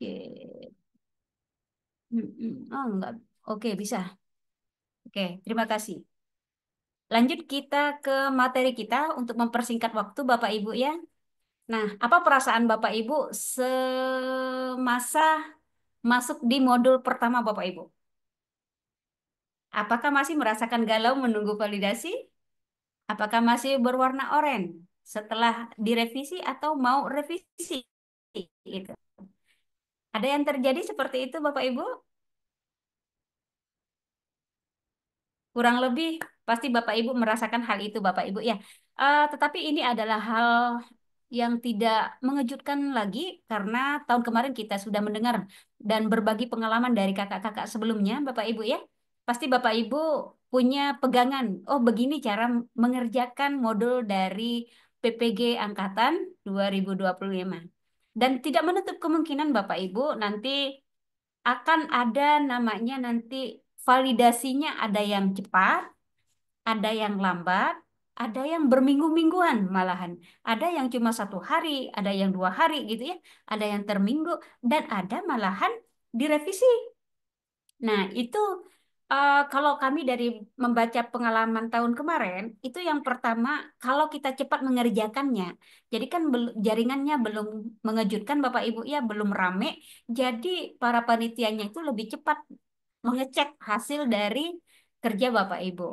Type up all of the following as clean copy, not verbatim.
Oke. Oh, enggak. Oke, bisa. Oke, terima kasih. Lanjut kita ke materi kita untuk mempersingkat waktu Bapak Ibu ya. Nah, apa perasaan Bapak Ibu semasa masuk di modul pertama Bapak Ibu? Apakah masih merasakan galau menunggu validasi? Apakah masih berwarna oranye setelah direvisi atau mau revisi? Itu. Ada yang terjadi seperti itu Bapak Ibu? Kurang lebih pasti Bapak Ibu merasakan hal itu Bapak Ibu ya. Tetapi ini adalah hal yang tidak mengejutkan lagi karena tahun kemarin kita sudah mendengar dan berbagi pengalaman dari kakak-kakak sebelumnya Bapak Ibu ya. Pasti Bapak Ibu punya pegangan. Oh, begini cara mengerjakan modul dari PPG Angkatan 2025. Dan tidak menutup kemungkinan Bapak Ibu nanti akan ada namanya nanti validasinya ada yang cepat, ada yang lambat, ada yang berminggu-mingguan malahan. Ada yang cuma 1 hari, ada yang 2 hari gitu ya, ada yang terminggu, dan ada malahan direvisi. Nah, itu kalau kami dari membaca pengalaman tahun kemarin, itu yang pertama, kalau kita cepat mengerjakannya, jadi kan jaringannya belum mengejutkan Bapak Ibu ya, belum rame, jadi para panitianya itu lebih cepat mengecek hasil dari kerja Bapak Ibu.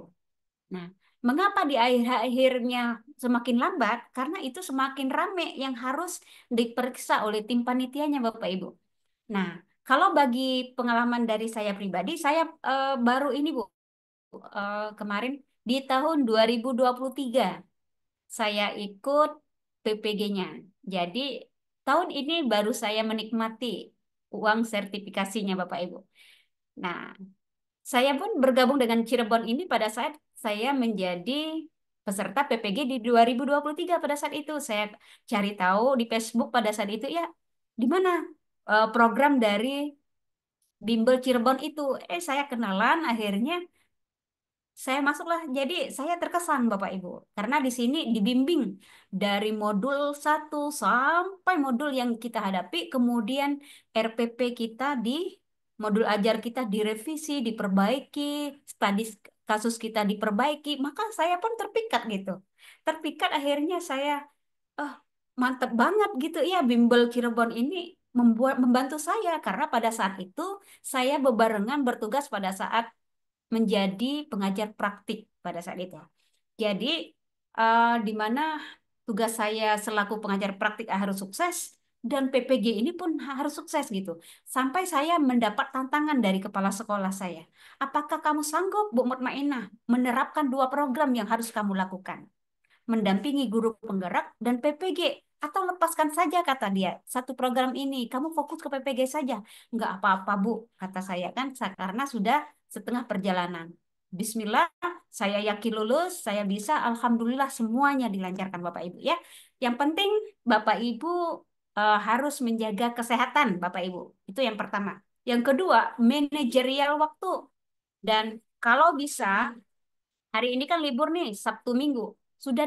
Nah, mengapa di akhir-akhirnya semakin lambat? Karena itu semakin rame yang harus diperiksa oleh tim panitianya, Bapak Ibu. Nah, kalau bagi pengalaman dari saya pribadi, saya baru ini, Bu, kemarin di tahun 2023 saya ikut PPG-nya. Jadi, tahun ini baru saya menikmati uang sertifikasinya, Bapak Ibu. Nah, saya pun bergabung dengan Cirebon ini pada saat saya menjadi peserta PPG di 2023 pada saat itu. Saya cari tahu di Facebook pada saat itu ya, di mana program dari Bimbel Cirebon itu. Saya kenalan akhirnya saya masuklah. Jadi saya terkesan Bapak Ibu karena di sini dibimbing dari modul 1 sampai modul yang kita hadapi, kemudian RPP kita di modul ajar kita direvisi, diperbaiki, studi kasus kita diperbaiki, maka saya pun terpikat gitu. Terpikat akhirnya saya oh, mantep banget gitu ya Bimbel Cirebon ini membantu saya karena pada saat itu saya bebarengan bertugas pada saat menjadi pengajar praktik pada saat itu. Jadi di mana tugas saya selaku pengajar praktik harus sukses dan PPG ini pun harus sukses gitu. Sampai saya mendapat tantangan dari kepala sekolah saya. Apakah kamu sanggup, Bu Mutmainah, menerapkan 2 program yang harus kamu lakukan? Mendampingi guru penggerak dan PPG, atau lepaskan saja kata dia 1 program ini, kamu fokus ke PPG saja. Nggak apa-apa Bu, kata saya kan, karena sudah setengah perjalanan. Bismillah, saya yakin lulus, saya bisa, Alhamdulillah semuanya dilancarkan Bapak Ibu ya. Yang penting Bapak Ibu harus menjaga kesehatan Bapak Ibu, itu yang pertama. Yang kedua, manajerial waktu. Dan kalau bisa, hari ini kan libur nih, Sabtu Minggu. Sudah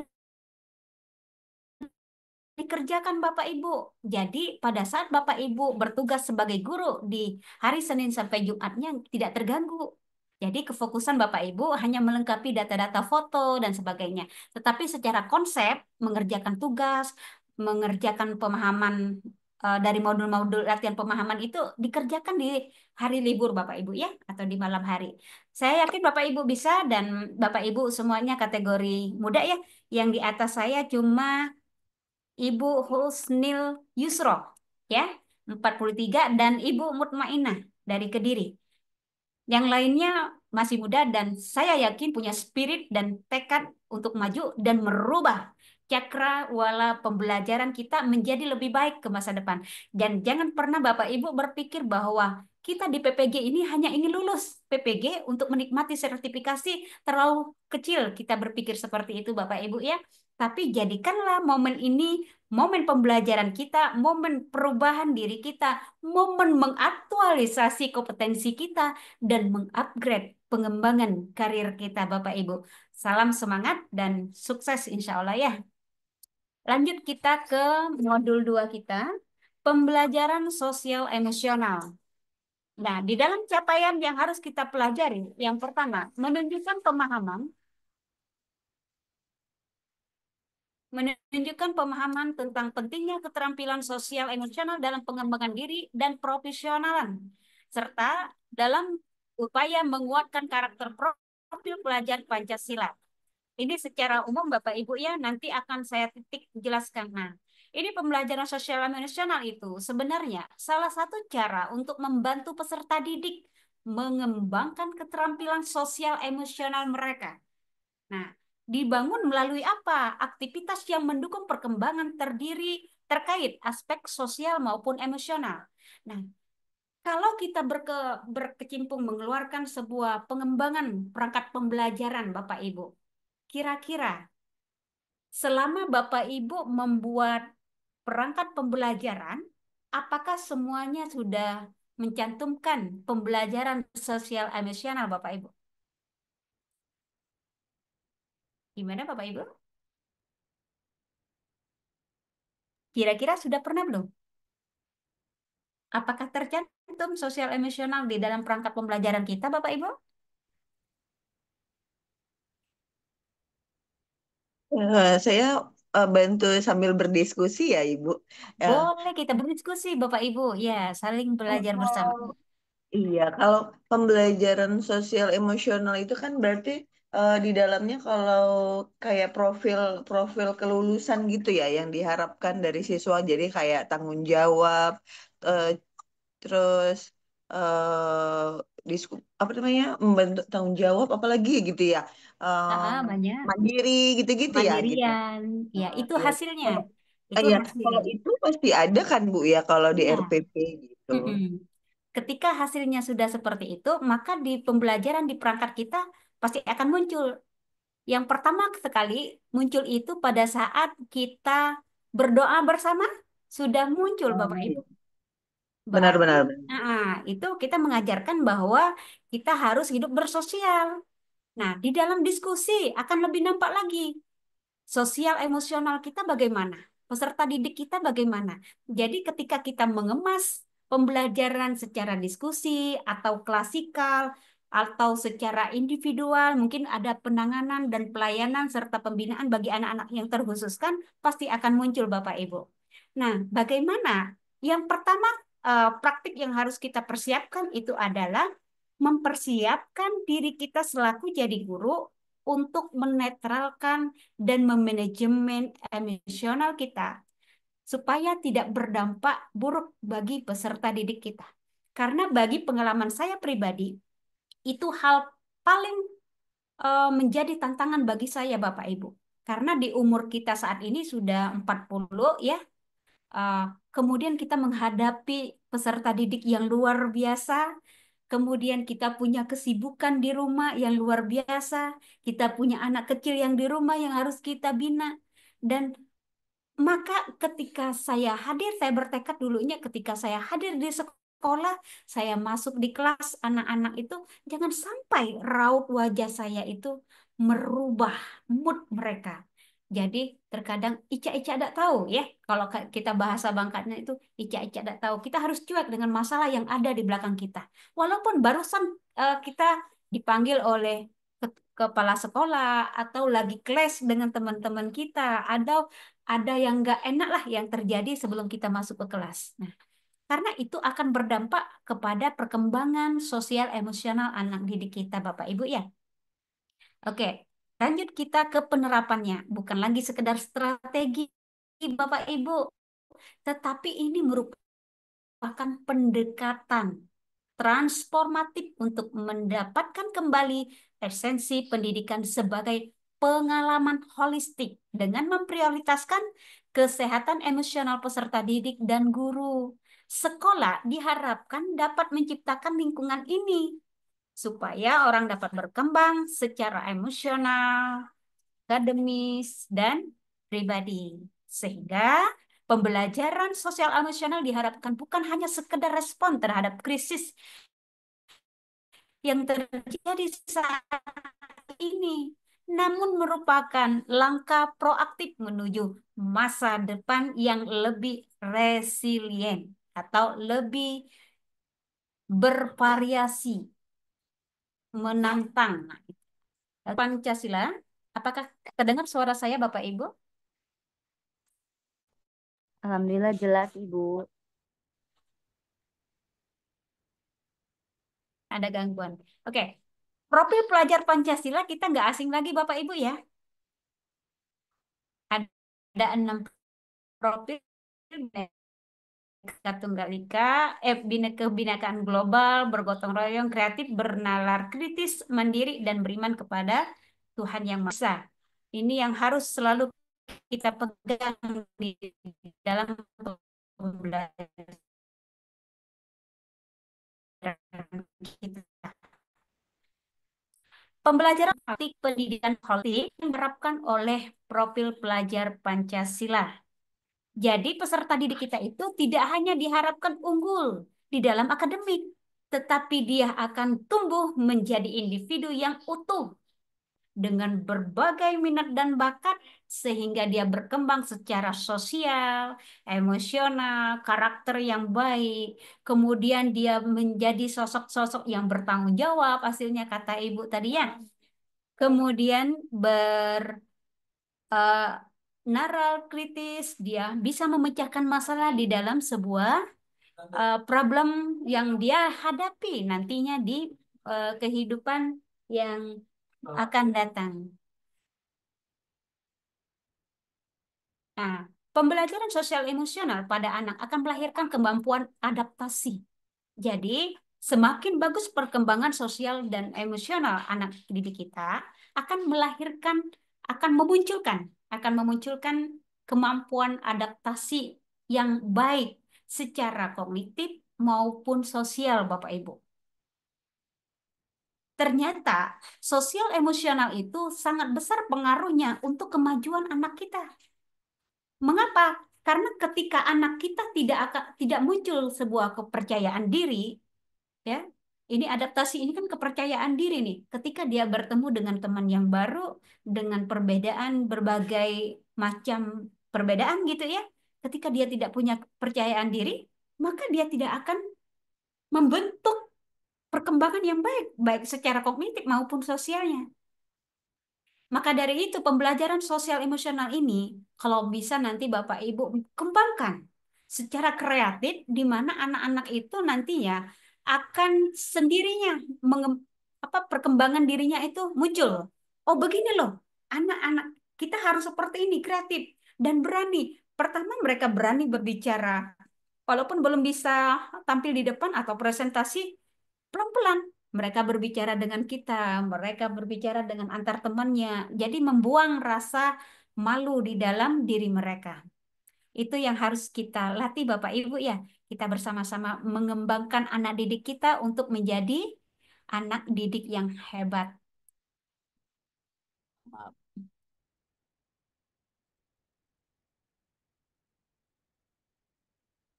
dikerjakan Bapak Ibu. Jadi pada saat Bapak Ibu bertugas sebagai guru di hari Senin sampai Jumatnya tidak terganggu. Jadi kefokusan Bapak Ibu hanya melengkapi data-data foto dan sebagainya. Tetapi secara konsep mengerjakan tugas, mengerjakan pemahaman dari modul-modul latihan pemahaman itu dikerjakan di hari libur Bapak Ibu ya, atau di malam hari. Saya yakin Bapak Ibu bisa, dan Bapak Ibu semuanya kategori muda ya. Yang di atas saya cuma Ibu Husnil Yusro ya, 43, dan Ibu Mutmainah dari Kediri. Yang lainnya masih muda dan saya yakin punya spirit dan tekad untuk maju dan merubah cakrawala pembelajaran kita menjadi lebih baik ke masa depan. Dan jangan pernah Bapak Ibu berpikir bahwa kita di PPG ini hanya ingin lulus PPG untuk menikmati sertifikasi, terlalu kecil kita berpikir seperti itu Bapak Ibu ya. Tapi jadikanlah momen ini momen pembelajaran kita, momen perubahan diri kita, momen mengaktualisasi kompetensi kita, dan mengupgrade pengembangan karir kita Bapak Ibu. Salam semangat dan sukses insya Allah ya. Lanjut kita ke modul 2 kita. pembelajaran sosial emosional. Nah, di dalam capaian yang harus kita pelajari, yang pertama, menunjukkan pemahaman tentang pentingnya keterampilan sosial emosional dalam pengembangan diri dan profesionalan, serta dalam upaya menguatkan karakter profil pelajar Pancasila. Ini secara umum Bapak Ibu ya, nanti akan saya titik jelaskan. Nah, ini pembelajaran sosial emosional itu sebenarnya salah satu cara untuk membantu peserta didik mengembangkan keterampilan sosial emosional mereka. Nah, dibangun melalui apa? Aktivitas yang mendukung perkembangan terdiri terkait aspek sosial maupun emosional. Nah, kalau kita berkecimpung mengeluarkan sebuah pengembangan perangkat pembelajaran, Bapak Ibu, kira-kira selama Bapak Ibu membuat perangkat pembelajaran, apakah semuanya sudah mencantumkan pembelajaran sosial emosional, Bapak Ibu? Gimana, Bapak Ibu? Kira-kira sudah pernah belum? Apakah tercantum sosial emosional di dalam perangkat pembelajaran kita, Bapak Ibu? Saya bantu sambil berdiskusi ya, Ibu. Ya, Boleh kita berdiskusi, Bapak Ibu. Ya, saling belajar bersama. kalau iya, kalau pembelajaran sosial emosional itu kan berarti di dalamnya kalau kayak profil profil kelulusan gitu ya yang diharapkan dari siswa. Jadi kayak tanggung jawab, eh, terus apa namanya membentuk tanggung jawab, apalagi gitu ya, Banyak. mandiri gitu-gitu ya gitu. Mandirian. Ya, Nah, itu iya. hasilnya. Kalau Itu iya, hasil. kalau itu pasti ada kan Bu ya kalau di Iya. RPP gitu. Mm-mm. Ketika hasilnya sudah seperti itu, maka di pembelajaran di perangkat kita pasti akan muncul. Yang pertama sekali muncul itu pada saat kita berdoa bersama, sudah muncul Oh, Bapak Ibu. iya. Berarti, Benar-benar. itu kita mengajarkan bahwa kita harus hidup bersosial. Nah, di dalam diskusi akan lebih nampak lagi sosial emosional kita bagaimana, peserta didik kita bagaimana. Jadi ketika kita mengemas pembelajaran secara diskusi atau klasikal atau secara individual, mungkin ada penanganan dan pelayanan serta pembinaan bagi anak-anak yang terkhususkan, pasti akan muncul Bapak Ibu. Nah, bagaimana? Yang pertama, praktik yang harus kita persiapkan itu adalah mempersiapkan diri kita selaku jadi guru untuk menetralkan dan memanajemen emosional kita supaya tidak berdampak buruk bagi peserta didik kita. Karena bagi pengalaman saya pribadi, itu hal paling menjadi tantangan bagi saya Bapak Ibu. Karena di umur kita saat ini sudah 40 ya, uh, kemudian kita menghadapi peserta didik yang luar biasa, kemudian kita punya kesibukan di rumah yang luar biasa, kita punya anak kecil yang di rumah yang harus kita bina, dan maka ketika saya bertekad dulunya ketika saya hadir di sekolah, saya masuk di kelas anak-anak itu, jangan sampai raut wajah saya itu merubah mood mereka. Jadi terkadang Ica-Ica tidak tahu ya, kalau kita bahasa Bangkatnya itu Ica-Ica tidak tahu. Kita harus cuek dengan masalah yang ada di belakang kita. Walaupun barusan kita dipanggil oleh kepala sekolah atau lagi kelas dengan teman-teman kita, ada yang nggak enak lah yang terjadi sebelum kita masuk ke kelas. Nah, karena itu akan berdampak kepada perkembangan sosial emosional anak didik kita, Bapak Ibu ya. Oke, lanjut kita ke penerapannya. Bukan lagi sekedar strategi, Bapak Ibu, tetapi ini merupakan pendekatan transformatif untuk mendapatkan kembali esensi pendidikan sebagai pengalaman holistik dengan memprioritaskan kesehatan emosional peserta didik dan guru. Sekolah diharapkan dapat menciptakan lingkungan ini supaya orang dapat berkembang secara emosional, akademis, dan pribadi. Sehingga pembelajaran sosial emosional diharapkan bukan hanya sekedar respon terhadap krisis yang terjadi saat ini, namun merupakan langkah proaktif menuju masa depan yang lebih resilient atau lebih bervariasi, menantang. Nah, Pancasila, apakah terdengar suara saya, Bapak Ibu? Alhamdulillah jelas Ibu. Ada gangguan. Oke, profil pelajar Pancasila kita nggak asing lagi, Bapak Ibu ya. Ada 6 profil: Bhinneka Tunggal Ika, kebinekaan global, bergotong royong, kreatif, bernalar kritis, mandiri, dan beriman kepada Tuhan Yang Maha Esa. Ini yang harus selalu kita pegang di dalam pembelajaran kita. Pembelajaran politik pendidikan politik yang diterapkan oleh profil pelajar Pancasila. Jadi peserta didik kita itu tidak hanya diharapkan unggul di dalam akademik, tetapi dia akan tumbuh menjadi individu yang utuh dengan berbagai minat dan bakat sehingga dia berkembang secara sosial, emosional, karakter yang baik. Kemudian dia menjadi sosok-sosok yang bertanggung jawab, hasilnya kata Ibu tadi ya. Kemudian eh, naral kritis, dia bisa memecahkan masalah di dalam sebuah problem yang dia hadapi nantinya di kehidupan yang akan datang. Nah, pembelajaran sosial emosional pada anak akan melahirkan kemampuan adaptasi. Jadi, semakin bagus perkembangan sosial dan emosional anak didik kita, akan melahirkan, akan memunculkan kemampuan adaptasi yang baik secara kognitif maupun sosial, Bapak Ibu. Ternyata, sosial emosional itu sangat besar pengaruhnya untuk kemajuan anak kita. Mengapa? Karena ketika anak kita tidak muncul sebuah kepercayaan diri, ya, ini adaptasi ini kan kepercayaan diri nih. Ketika dia bertemu dengan teman yang baru, dengan perbedaan berbagai macam perbedaan gitu ya, ketika dia tidak punya kepercayaan diri, maka dia tidak akan membentuk perkembangan yang baik, baik secara kognitif maupun sosialnya. Maka dari itu pembelajaran sosial emosional ini kalau bisa nanti Bapak Ibu kembangkan secara kreatif di mana anak-anak itu nantinya akan sendirinya perkembangan dirinya itu muncul. Oh begini loh, anak-anak kita harus seperti ini, kreatif dan berani. Pertama mereka berani berbicara walaupun belum bisa tampil di depan atau presentasi, pelan-pelan mereka berbicara dengan kita, mereka berbicara dengan antar temannya. Jadi membuang rasa malu di dalam diri mereka. Itu yang harus kita latih Bapak Ibu ya. Kita bersama-sama mengembangkan anak didik kita untuk menjadi anak didik yang hebat.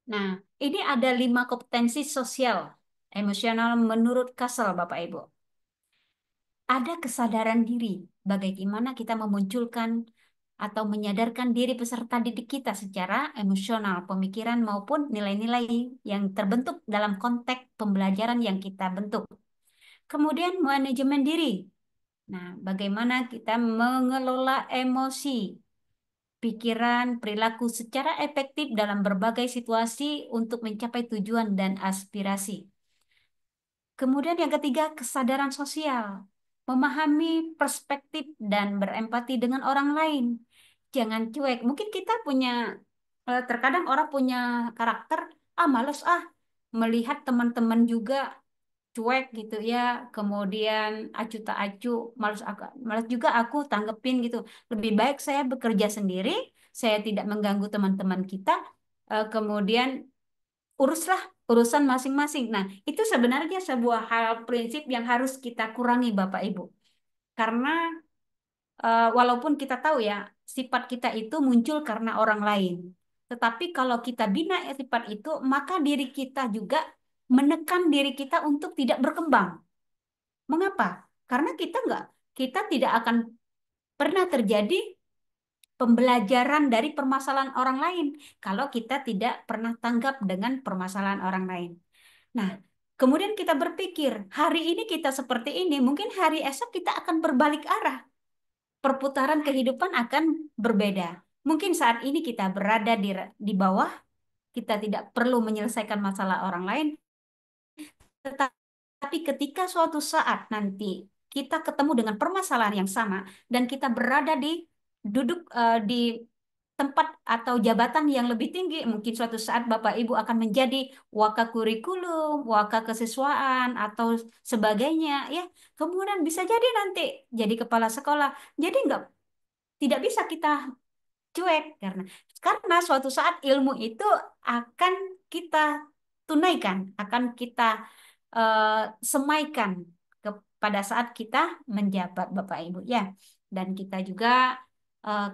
Nah, ini ada 5 kompetensi sosial emosional menurut Kasel Bapak Ibu. Ada kesadaran diri, bagaimana kita memunculkan atau menyadarkan diri peserta didik kita secara emosional, pemikiran maupun nilai-nilai yang terbentuk dalam konteks pembelajaran yang kita bentuk. Kemudian manajemen diri. Nah, bagaimana kita mengelola emosi, pikiran, perilaku secara efektif dalam berbagai situasi untuk mencapai tujuan dan aspirasi. Kemudian yang ketiga, kesadaran sosial. Memahami perspektif dan berempati dengan orang lain. Jangan cuek. Mungkin kita punya, terkadang orang punya karakter, males melihat teman-teman juga cuek gitu ya. Kemudian acu tak acu, males juga aku tanggepin gitu. Lebih baik saya bekerja sendiri, saya tidak mengganggu teman-teman kita. Kemudian uruslah urusan masing-masing. Nah, itu sebenarnya sebuah hal prinsip yang harus kita kurangi, Bapak Ibu. Karena walaupun kita tahu ya, sifat kita itu muncul karena orang lain. Tetapi kalau kita bina sifat itu, maka diri kita juga menekan diri kita untuk tidak berkembang. Mengapa? Karena kita tidak akan Pernah terjadi pembelajaran dari permasalahan orang lain kalau kita tidak pernah tanggap dengan permasalahan orang lain. Nah, kemudian kita berpikir, hari ini kita seperti ini, mungkin hari esok kita akan berbalik arah. Perputaran kehidupan akan berbeda. Mungkin saat ini kita berada di bawah, kita tidak perlu menyelesaikan masalah orang lain, tetapi ketika suatu saat nanti kita ketemu dengan permasalahan yang sama dan kita berada di di tempat atau jabatan yang lebih tinggi, mungkin suatu saat Bapak Ibu akan menjadi wakakurikulum, wakakesiswaan atau sebagainya, ya. Kemudian bisa jadi nanti jadi kepala sekolah. Jadi tidak bisa kita cuek karena suatu saat ilmu itu akan kita tunaikan, akan kita eh, semaikan pada saat kita menjabat Bapak Ibu ya. Dan kita juga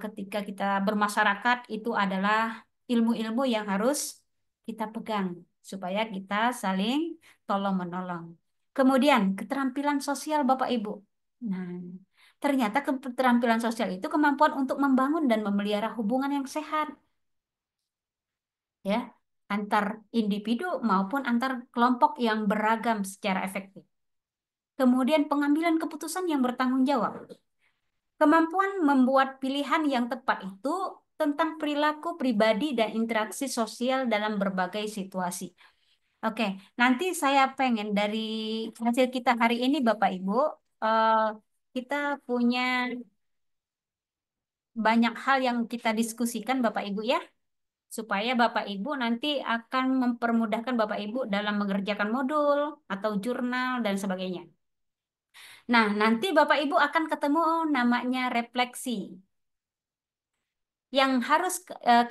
ketika kita bermasyarakat itu adalah ilmu-ilmu yang harus kita pegang supaya kita saling tolong menolong. Kemudian keterampilan sosial Bapak Ibu. Nah, ternyata keterampilan sosial itu kemampuan untuk membangun dan memelihara hubungan yang sehat, ya, antar individu maupun antar kelompok yang beragam secara efektif. Kemudian pengambilan keputusan yang bertanggung jawab. Kemampuan membuat pilihan yang tepat itu tentang perilaku pribadi dan interaksi sosial dalam berbagai situasi. Oke, nanti saya pengen dari hasil kita hari ini, Bapak Ibu, eh, kita punya banyak hal yang kita diskusikan Bapak Ibu ya, supaya Bapak Ibu nanti akan mempermudahkan Bapak Ibu dalam mengerjakan modul atau jurnal dan sebagainya. Nah, nanti Bapak Ibu akan ketemu namanya refleksi. Yang harus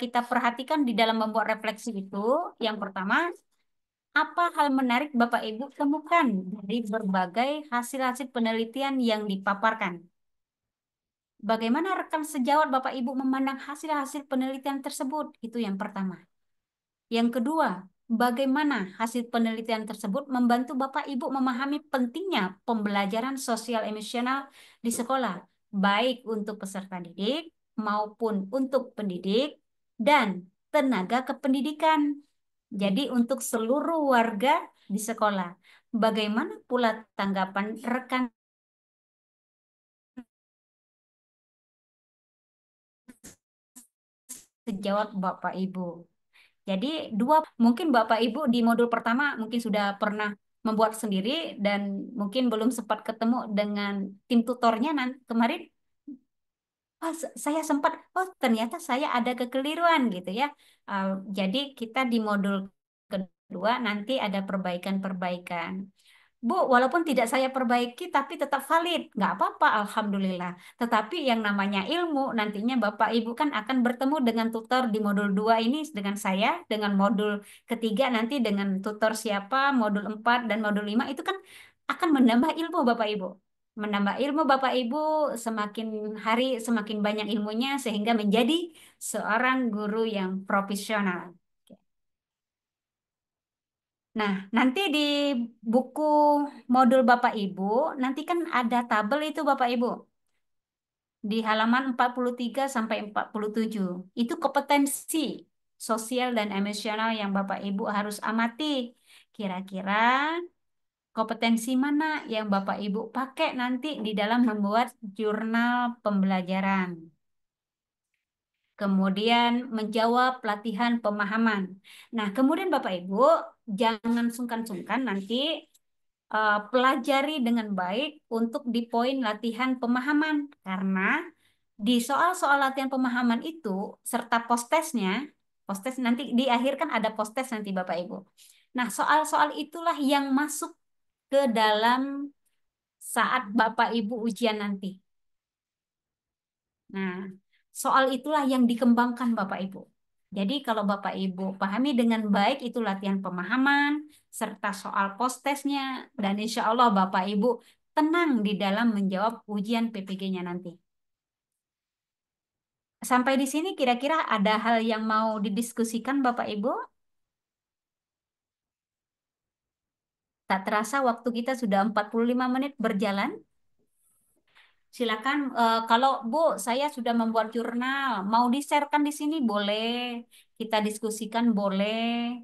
kita perhatikan di dalam membuat refleksi itu, yang pertama, apa hal menarik Bapak Ibu temukan dari berbagai hasil-hasil penelitian yang dipaparkan? Bagaimana rekan sejawat Bapak Ibu memandang hasil-hasil penelitian tersebut? Itu yang pertama. Yang kedua, bagaimana hasil penelitian tersebut membantu Bapak Ibu memahami pentingnya pembelajaran sosial emosional di sekolah, baik untuk peserta didik maupun untuk pendidik dan tenaga kependidikan. Jadi untuk seluruh warga di sekolah. Bagaimana pula tanggapan rekan sejawat Bapak Ibu? Jadi mungkin Bapak Ibu di modul pertama mungkin sudah pernah membuat sendiri dan mungkin belum sempat ketemu dengan tim tutornya kemarin. Oh, saya sempat, oh ternyata saya ada kekeliruan gitu ya. Uh, jadi kita di modul kedua nanti ada perbaikan-perbaikan. Bu, walaupun tidak saya perbaiki, tapi tetap valid. Nggak apa-apa, Alhamdulillah. Tetapi yang namanya ilmu, nantinya Bapak Ibu kan akan bertemu dengan tutor di modul 2 ini dengan saya, dengan modul ketiga nanti dengan tutor siapa, modul 4 dan modul 5 itu kan akan menambah ilmu Bapak Ibu. Menambah ilmu Bapak Ibu, semakin hari semakin banyak ilmunya sehingga menjadi seorang guru yang profesional. Nah, nanti di buku modul Bapak Ibu, nanti kan ada tabel itu Bapak Ibu. Di halaman 43 sampai 47. Itu kompetensi sosial dan emosional yang Bapak Ibu harus amati. Kira-kira kompetensi mana yang Bapak Ibu pakai nanti di dalam membuat jurnal pembelajaran. Kemudian menjawab latihan pemahaman. Nah, kemudian Bapak Ibu jangan sungkan-sungkan nanti pelajari dengan baik untuk di poin latihan pemahaman karena di soal-soal latihan pemahaman itu serta post-test nanti di akhir kan ada post-test nanti Bapak Ibu. Nah, soal-soal itulah yang masuk ke dalam saat Bapak Ibu ujian nanti. Nah, soal itulah yang dikembangkan Bapak Ibu. Jadi kalau Bapak Ibu pahami dengan baik itu latihan pemahaman serta soal post-testnya dan insya Allah Bapak Ibu tenang di dalam menjawab ujian PPG-nya nanti. Sampai di sini kira-kira ada hal yang mau didiskusikan Bapak Ibu? Tak terasa waktu kita sudah 45 menit berjalan. Silakan, kalau Bu, saya sudah membuat jurnal. Mau di-sharekan di sini boleh. Kita diskusikan boleh.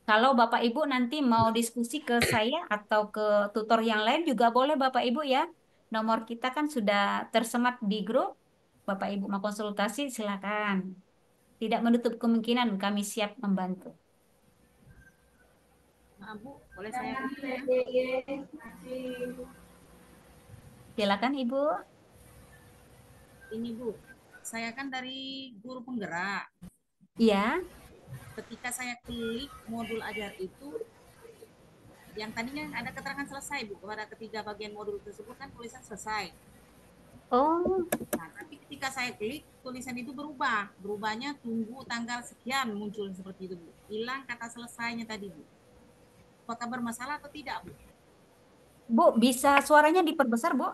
Kalau Bapak Ibu nanti mau diskusi ke saya atau ke tutor yang lain juga boleh Bapak Ibu ya. Nomor kita kan sudah tersemat di grup. Bapak Ibu mau konsultasi silakan. Tidak menutup kemungkinan kami siap membantu. Maaf Bu, boleh saya tanya ya? Silakan Ibu. Ini Bu, saya kan dari guru penggerak. Iya. Ketika saya klik modul ajar itu, yang tadinya ada keterangan selesai Bu, pada ketiga bagian modul tersebut kan tulisan selesai. Oh, Nah, tapi ketika saya klik, tulisan itu berubah. Berubahnya tunggu tanggal sekian muncul seperti itu Bu. Hilang kata selesainya tadi Bu. Apakah bermasalah atau tidak Bu? Bu, bisa suaranya diperbesar, Bu?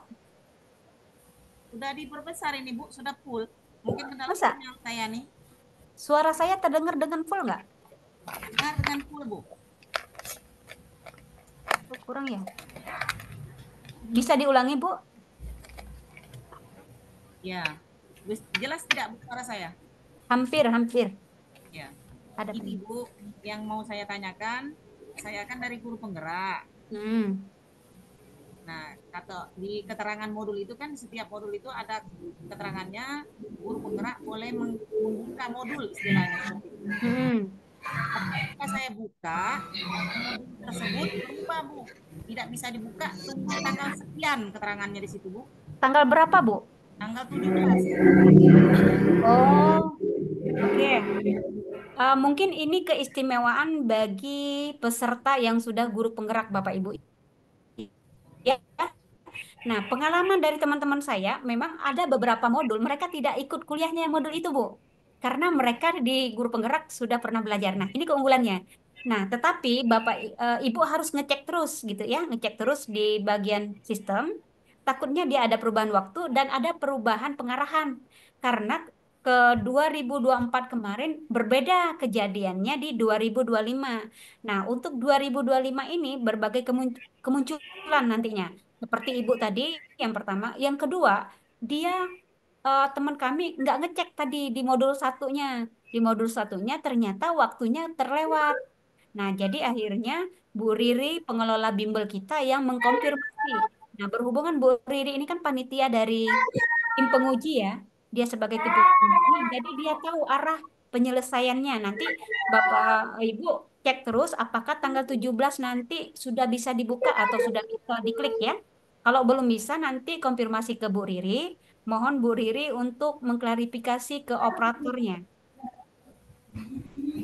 Sudah diperbesar ini Bu, sudah full. Mungkin kendala Masa? sinyal saya nih. Suara saya terdengar dengan full nggak? Dengar dengan full Bu. Oh, kurang ya? Bisa diulangi, Bu? Ya, jelas tidak Bu suara saya? Hampir, hampir. Ya. Ada Ini penyebab. Bu, yang mau saya tanyakan, saya kan dari guru penggerak. Hmm. Nah, kata di keterangan modul itu kan setiap modul itu ada keterangannya guru penggerak boleh membuka modul istilahnya seperti itu. Hmm. Ketika saya buka, modul tersebut berubah Bu. Tidak bisa dibuka, tunggu tanggal sekian keterangannya di situ Bu. Tanggal berapa, Bu? Tanggal 17. Oh, oke. Mungkin ini keistimewaan bagi peserta yang sudah guru penggerak, Bapak Ibu. Ya. Nah, pengalaman dari teman-teman saya, memang ada beberapa modul, mereka tidak ikut kuliahnya modul itu, Bu. Karena mereka di guru penggerak sudah pernah belajar. Nah, ini keunggulannya. Nah, tetapi Ibu harus ngecek terus gitu ya, ngecek terus di bagian sistem. Takutnya dia ada perubahan waktu dan ada perubahan pengarahan. Karena ke 2024 kemarin berbeda kejadiannya di 2025. Nah, untuk 2025 ini berbagai kemunculan nantinya. Seperti ibu tadi, yang pertama. Yang kedua, dia teman kami nggak ngecek tadi di modul satunya. Di modul satunya ternyata waktunya terlewat. Nah, jadi akhirnya Bu Riri, pengelola bimbel kita yang mengkonfirmasi. Nah, berhubungan Bu Riri ini kan panitia dari tim penguji ya. Dia sebagai tim penguji, jadi dia tahu arah penyelesaiannya. Nanti Bapak Ibu cek terus apakah tanggal 17 nanti sudah bisa dibuka atau sudah bisa diklik ya. Kalau belum bisa nanti konfirmasi ke Bu Riri. Mohon Bu Riri untuk mengklarifikasi ke operatornya.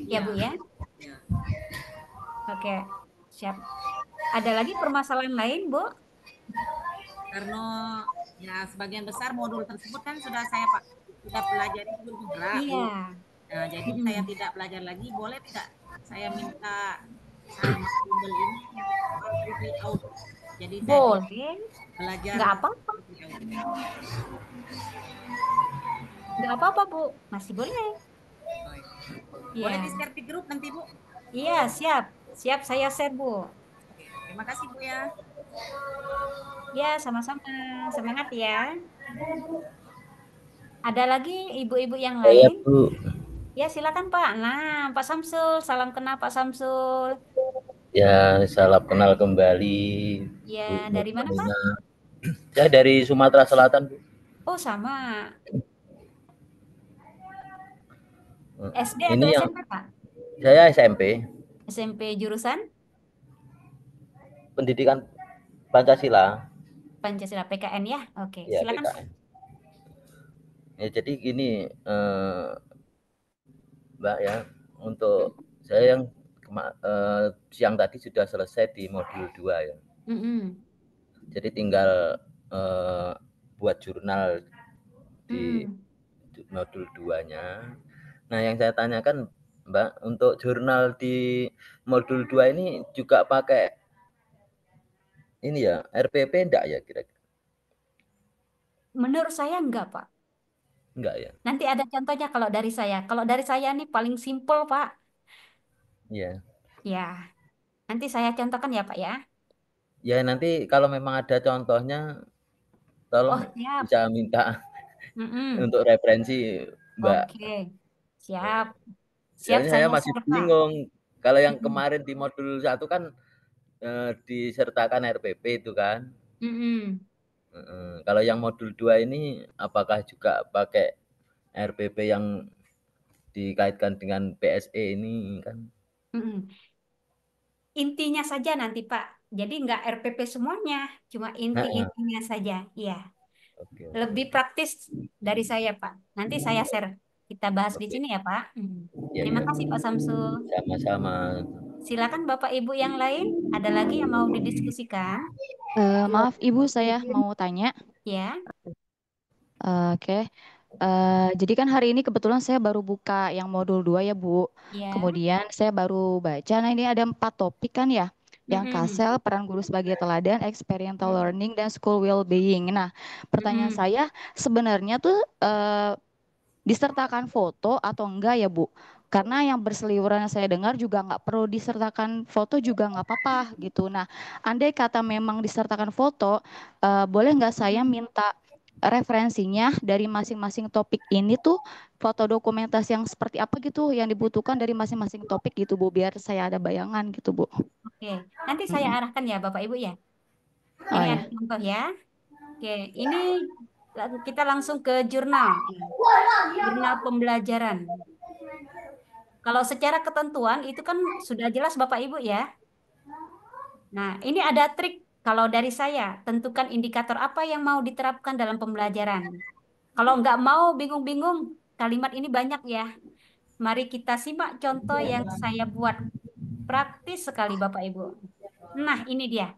Ya Ya, Bu ya. ya. Oke, siap. Ada lagi permasalahan lain, Bu? Karena ya sebagian besar modul tersebut kan sudah saya Pak sudah pelajari di guru gerak Iya. Bu. Nah, jadi saya Mm-mm. tidak belajar lagi, boleh tidak saya minta sama bimbel ini review out. Jadi saya tidak Boleh. belajar Nggak apa-apa. review out. Nggak apa-apa, Bu. Masih boleh. Oh, iya. Boleh di Iya. share di grup nanti Bu. Iya, siap. Siap saya share, Bu. Oke, terima kasih Bu ya. Ya, sama-sama. Semangat ya. Ada lagi ibu-ibu yang Saya lain? Bu, Ya, silakan, Pak. Nah, Pak Samsul. Salam kenal, Pak Samsul. ya salam kenal kembali Ya, Bu dari mana, Pak? Nurmanina. Saya dari Sumatera Selatan Bu. Oh, sama. SD atau Ini yang SMP, Pak? saya SMP, SMP jurusan pendidikan Pancasila, Pancasila PKN ya. Oke, ya silakan, Pak. PKN. Ya, jadi gini, Mbak ya, untuk saya yang siang tadi sudah selesai di modul 2 ya. Mm-mm. Jadi tinggal buat jurnal di Mm. modul 2-nya. Nah, yang saya tanyakan Mbak, untuk jurnal di modul 2 ini juga pakai ini ya, RPP enggak ya kira-kira? Menurut saya enggak, Pak. Enggak ya? Nanti ada contohnya kalau dari saya. Kalau dari saya nih paling simpel, Pak. Iya. Ya, nanti saya contohkan ya, Pak ya. Ya nanti kalau memang ada contohnya, tolong Oh, siap. bisa minta Mm-mm. untuk referensi, Mbak. Oke, siap. Siap Soalnya saya saya masih share, Pak. bingung. Kalau yang Mm-mm. kemarin di modul 1 kan disertakan RPP itu kan. Mm-mm. Kalau yang modul 2 ini apakah juga pakai RPP yang dikaitkan dengan PSE ini kan? Mm-mm. Intinya saja nanti, Pak. Jadi nggak RPP semuanya, cuma Heeh. inti-intinya saja. Iya, Oke, lebih oke. praktis dari saya, Pak. Nanti saya share. Kita bahas di Oke. sini ya, Pak. Ya, Terima ya. kasih, Pak Samsul. Sama-sama. Silakan Bapak Ibu yang lain. Ada lagi yang mau didiskusikan? Maaf Ibu, saya mau tanya. Ya, Oke. Jadi kan hari ini kebetulan saya baru buka yang modul 2 ya Bu. ya. Kemudian saya baru baca, nah ini ada 4 topik kan ya. Yang Mm-mm. KSEL, peran guru sebagai teladan, experiential Mm-mm. learning, dan school well-being. Nah, pertanyaan Mm-mm. saya sebenarnya tuh disertakan foto atau enggak ya Bu? Karena yang berseliweran yang saya dengar juga nggak perlu disertakan foto juga nggak apa-apa gitu. Nah, andai kata memang disertakan foto, boleh nggak saya minta referensinya dari masing-masing topik ini tuh foto dokumentasi yang seperti apa gitu yang dibutuhkan dari masing-masing topik gitu Bu, biar saya ada bayangan gitu Bu. Oke, nanti saya Mm-mm. arahkan ya Bapak Ibu ya. Oh Ini ya. ada contoh ya. Oke, ini kita langsung ke jurnal. Jurnal pembelajaran. Kalau secara ketentuan itu kan sudah jelas Bapak Ibu ya. Nah, ini ada trik kalau dari saya. Tentukan indikator apa yang mau diterapkan dalam pembelajaran. Kalau nggak mau bingung-bingung, kalimat ini banyak ya. Mari kita simak contoh yang saya buat. Praktis sekali Bapak Ibu. Nah, ini dia.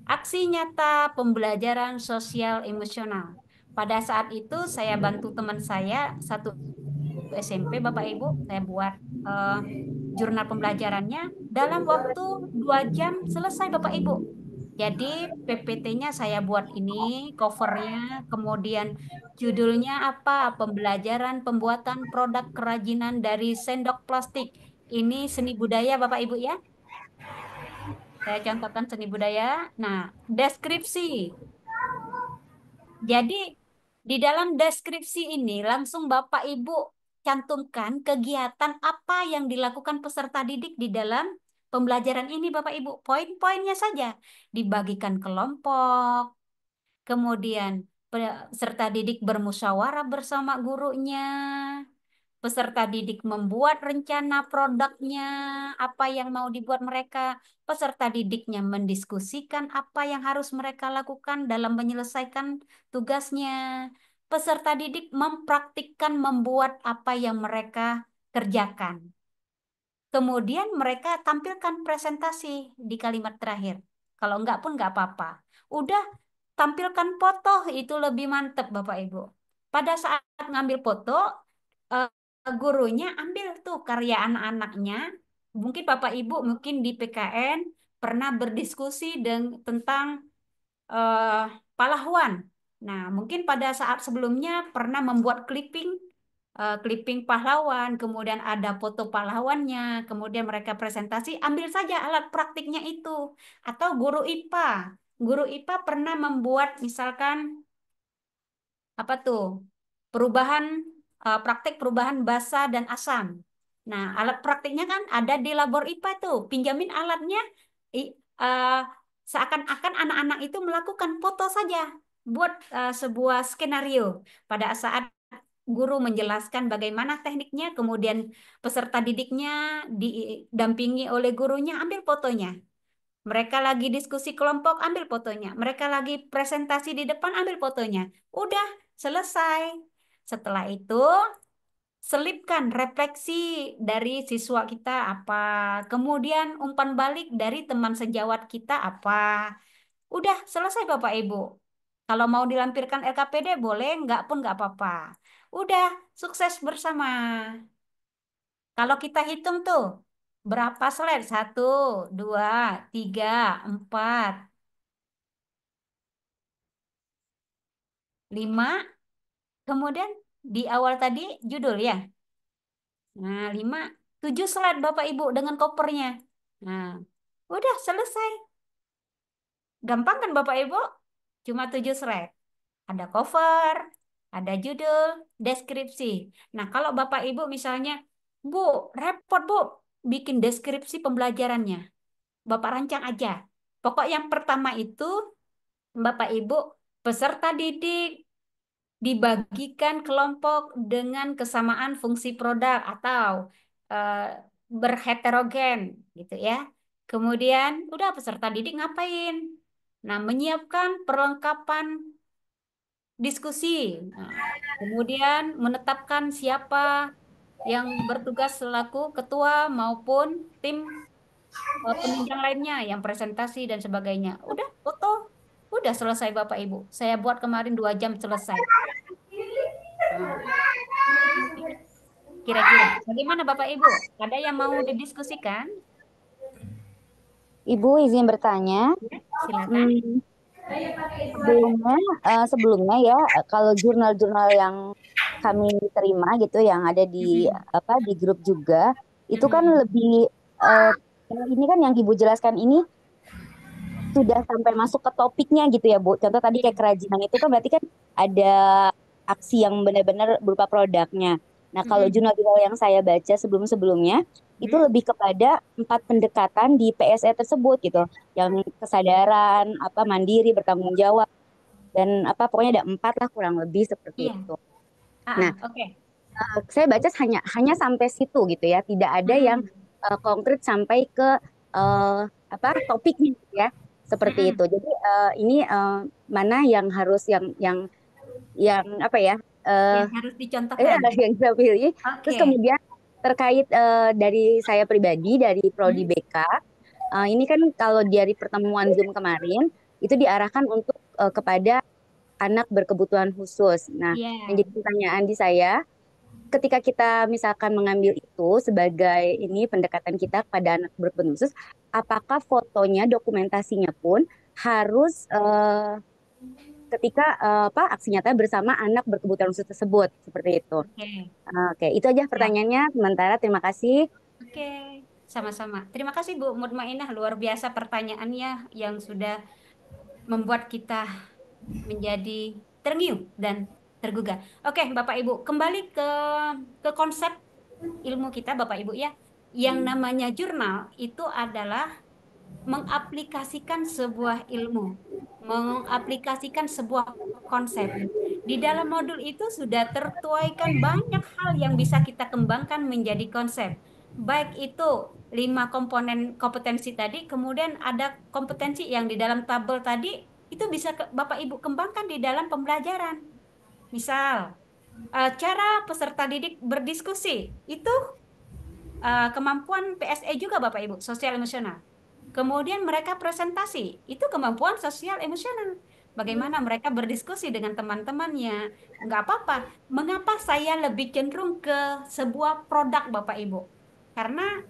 Aksi nyata pembelajaran sosial emosional. Pada saat itu saya bantu teman saya satu SMP, Bapak Ibu, saya buat eh, jurnal pembelajarannya dalam waktu 2 jam selesai, Bapak Ibu. Jadi PPT-nya saya buat ini, covernya, kemudian judulnya apa? Pembelajaran pembuatan produk kerajinan dari sendok plastik. Ini seni budaya, Bapak Ibu ya. Saya contohkan seni budaya. Nah, deskripsi. Jadi di dalam deskripsi ini langsung Bapak Ibu cantumkan kegiatan apa yang dilakukan peserta didik di dalam pembelajaran ini Bapak Ibu. Poin-poinnya saja dibagikan kelompok, kemudian peserta didik bermusyawarah bersama gurunya, peserta didik membuat rencana produknya, apa yang mau dibuat mereka. Peserta didiknya mendiskusikan apa yang harus mereka lakukan dalam menyelesaikan tugasnya. Peserta didik mempraktikkan membuat apa yang mereka kerjakan. Kemudian mereka tampilkan presentasi di kalimat terakhir. Kalau enggak pun enggak apa-apa. Udah tampilkan foto itu lebih mantep Bapak Ibu. Pada saat ngambil foto, eh, gurunya ambil tuh karya anak-anaknya. Mungkin Bapak Ibu mungkin di PKN pernah berdiskusi tentang eh, pahlawan. Nah, mungkin pada saat sebelumnya pernah membuat clipping pahlawan, kemudian ada foto pahlawannya, kemudian mereka presentasi, ambil saja alat praktiknya itu. Atau guru IPA. Guru IPA pernah membuat misalkan apa tuh? Perubahan praktik perubahan basa dan asam. Nah, alat praktiknya kan ada di labor IPA tuh. Pinjamin alatnya i- eh, seakan-akan anak-anak itu melakukan foto saja buat sebuah skenario. Pada saat guru menjelaskan bagaimana tekniknya, kemudian peserta didiknya didampingi oleh gurunya, ambil fotonya. Mereka lagi diskusi kelompok, ambil fotonya. Mereka lagi presentasi di depan, ambil fotonya. Udah, selesai. Setelah itu, selipkan refleksi dari siswa kita apa. Kemudian umpan balik dari teman sejawat kita apa. Udah, selesai Bapak Ibu. Kalau mau dilampirkan LKPD boleh, enggak pun enggak apa-apa. Udah, sukses bersama. Kalau kita hitung tuh, berapa slide? Satu, dua, tiga, empat, lima. Kemudian di awal tadi judul ya. Nah, lima, 7 slide Bapak Ibu dengan kopernya. Nah, udah selesai. Gampang kan Bapak Ibu? Cuma 7 slide. Ada cover, ada judul, deskripsi. Nah, kalau Bapak Ibu misalnya, Bu, repot Bu, bikin deskripsi pembelajarannya. Bapak rancang aja. Pokok yang pertama itu, Bapak Ibu, peserta didik dibagikan kelompok dengan kesamaan fungsi produk atau eh, berheterogen gitu ya. Kemudian udah peserta didik ngapain? Nah, menyiapkan perlengkapan diskusi. Nah, kemudian menetapkan siapa yang bertugas selaku ketua maupun tim penunjang lainnya yang presentasi dan sebagainya. Udah foto, udah selesai Bapak Ibu. Saya buat kemarin 2 jam selesai. Nah, kira-kira bagaimana Bapak Ibu? Ada yang mau didiskusikan? Ibu izin bertanya. Silakan. Sebelumnya ya, kalau jurnal-jurnal yang kami terima gitu, yang ada di di grup juga, itu kan lebih ini kan yang Ibu jelaskan ini sudah sampai masuk ke topiknya gitu ya, Bu. Contoh tadi kayak kerajinan itu kan berarti kan ada aksi yang benar-benar berupa produknya. Nah, kalau jurnal-jurnal yang saya baca sebelum-sebelumnya itu lebih kepada 4 pendekatan di PSE tersebut gitu, yang kesadaran, mandiri, bertanggung jawab, dan pokoknya ada 4 lah kurang lebih seperti itu. Nah, saya baca hanya sampai situ gitu ya, tidak ada yang konkret sampai ke topiknya gitu ya, seperti itu. Jadi ini mana yang harus yang apa ya? Yang harus dicontohkan. Yang saya pilih. Terus kemudian terkait dari saya pribadi dari Prodi BK, ini kan kalau dari pertemuan Zoom kemarin itu diarahkan untuk kepada anak berkebutuhan khusus. Nah, yang jadi pertanyaan di saya, ketika kita misalkan mengambil itu sebagai ini pendekatan kita pada anak berkebutuhan khusus, apakah fotonya, dokumentasinya pun harus ketika aksi nyata bersama anak berkebutuhan khusus tersebut, seperti itu. Oke, itu aja pertanyaannya. Sementara terima kasih. Oke, sama-sama. Terima kasih Bu Mutmainah, luar biasa pertanyaannya yang sudah membuat kita menjadi terngiang dan tergugah. Oke, Bapak Ibu, kembali ke konsep ilmu kita, Bapak Ibu ya. Yang namanya jurnal itu adalah mengaplikasikan sebuah ilmu, mengaplikasikan sebuah konsep. Di dalam modul itu sudah tertuaikan banyak hal yang bisa kita kembangkan menjadi konsep. Baik itu 5 komponen kompetensi tadi, kemudian ada kompetensi yang di dalam tabel tadi, itu bisa Bapak Ibu kembangkan di dalam pembelajaran. Misal, cara peserta didik berdiskusi, itu kemampuan PSE juga Bapak Ibu, sosial emosional. Kemudian mereka presentasi, itu kemampuan sosial emosional. Bagaimana mereka berdiskusi dengan teman-temannya. Nggak apa-apa. Mengapa saya lebih cenderung ke sebuah produk Bapak Ibu? Karena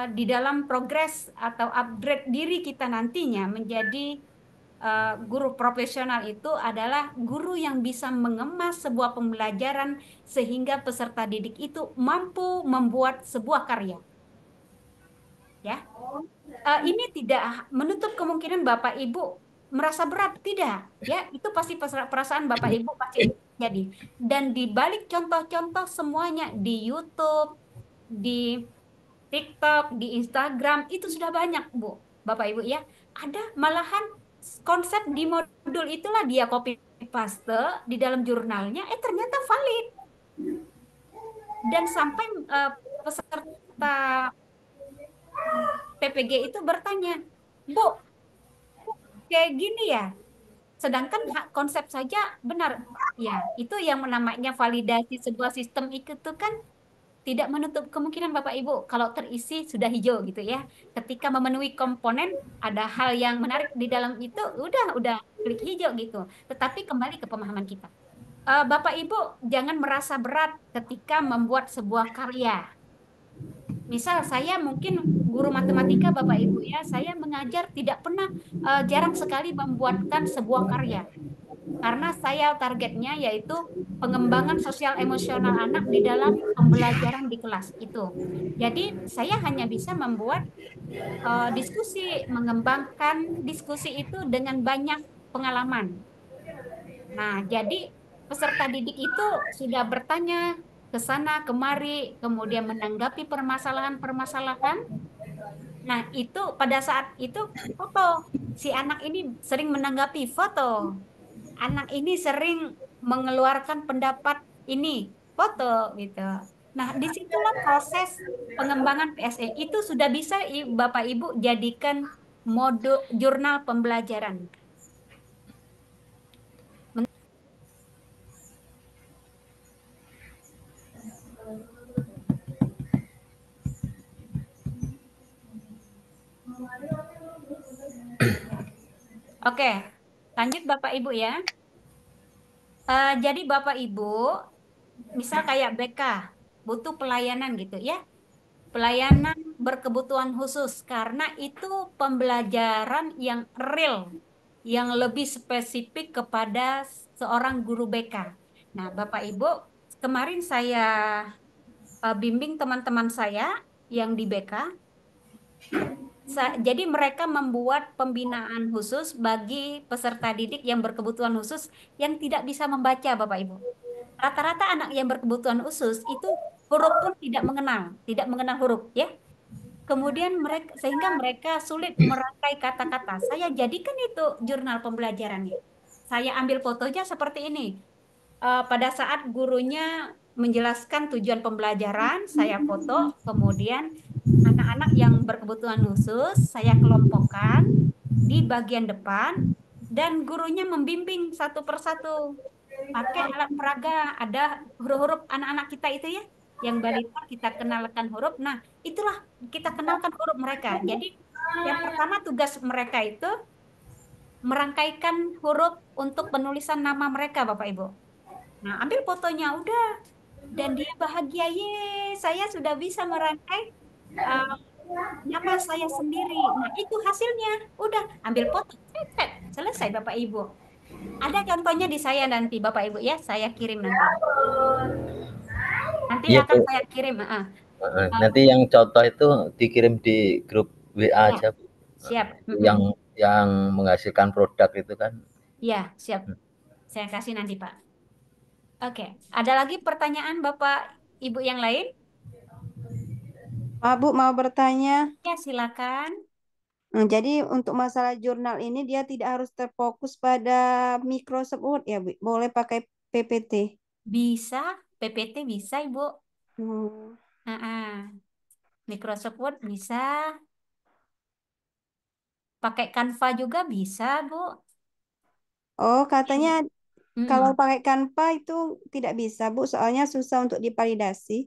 di dalam progres atau upgrade diri kita nantinya menjadi guru profesional itu adalah guru yang bisa mengemas sebuah pembelajaran sehingga peserta didik itu mampu membuat sebuah karya. Ya, ini tidak menutup kemungkinan Bapak Ibu merasa berat, tidak. Ya, itu pasti perasaan Bapak Ibu pasti jadi. Dan di balik contoh-contoh semuanya di YouTube, di TikTok, di Instagram itu sudah banyak, Bu. Bapak Ibu ya. Ada malahan konsep di modul itulah dia copy paste di dalam jurnalnya, ternyata valid. Dan sampai peserta PPG itu bertanya, Bu, kayak gini ya? Sedangkan konsep saja benar. Ya, itu yang namanya validasi sebuah sistem itu kan tidak menutup kemungkinan Bapak Ibu kalau terisi sudah hijau gitu ya. Ketika memenuhi komponen ada hal yang menarik di dalam itu udah klik hijau gitu. Tetapi kembali ke pemahaman kita. Bapak Ibu jangan merasa berat ketika membuat sebuah karya. Misal saya mungkin guru matematika Bapak Ibu ya, saya mengajar tidak pernah jarang sekali membuatkan sebuah karya. karena saya targetnya yaitu pengembangan sosial emosional anak di dalam pembelajaran di kelas itu. Jadi saya hanya bisa membuat diskusi, mengembangkan diskusi itu dengan banyak pengalaman. Nah, jadi peserta didik itu sudah bertanya ke sana kemari, kemudian menanggapi permasalahan-permasalahan. Nah, itu pada saat itu foto. Si anak ini sering menanggapi foto. Anak ini sering mengeluarkan pendapat ini, foto gitu. Nah, disitulah proses pengembangan PSE itu sudah bisa Bapak Ibu jadikan mode jurnal pembelajaran. Oke, lanjut Bapak Ibu ya. Jadi Bapak Ibu, misal kayak BK, butuh pelayanan gitu ya. Pelayanan berkebutuhan khusus karena itu pembelajaran yang real, yang lebih spesifik kepada seorang guru BK. Nah, Bapak Ibu, kemarin saya bimbing teman-teman saya yang di BK. Jadi mereka membuat pembinaan khusus bagi peserta didik yang berkebutuhan khusus yang tidak bisa membaca, Bapak Ibu. Rata-rata anak yang berkebutuhan khusus itu huruf pun tidak mengenal huruf, ya. Kemudian mereka sehingga mereka sulit merangkai kata-kata. Saya jadikan itu jurnal pembelajarannya. Saya ambil fotonya seperti ini. Pada saat gurunya menjelaskan tujuan pembelajaran, saya foto, kemudian anak-anak yang berkebutuhan khusus saya kelompokkan di bagian depan dan gurunya membimbing satu persatu pakai alat peraga. Ada huruf-huruf anak-anak kita itu ya, yang balita kita kenalkan huruf. Nah, itulah kita kenalkan huruf mereka. Jadi yang pertama tugas mereka itu merangkaikan huruf untuk penulisan nama mereka, Bapak Ibu. Nah, ambil fotonya udah dan dia bahagia, ye, saya sudah bisa merangkai uh, nama saya sendiri. Nah, itu hasilnya. Udah, ambil foto, cetek, selesai Bapak Ibu. Ada contohnya di saya nanti Bapak Ibu ya, saya kirim nanti. Nanti Iya, akan Bu. saya kirim. Nanti yang contoh itu dikirim di grup WA Ya, aja, Bu. siap. Yang menghasilkan produk itu kan. Ya, siap. Saya kasih nanti, Pak. Oke, ada lagi pertanyaan Bapak Ibu yang lain? Bu mau bertanya. Ya, silakan. Jadi untuk masalah jurnal ini dia tidak harus terfokus pada Microsoft Word ya, Bu. Boleh pakai PPT. Bisa, PPT bisa, Ibu. Hmm. Microsoft Word bisa. Pakai Canva juga bisa, Bu. Oh, katanya kalau Mm-mm. pakai Canva itu tidak bisa, Bu, soalnya susah untuk divalidasi.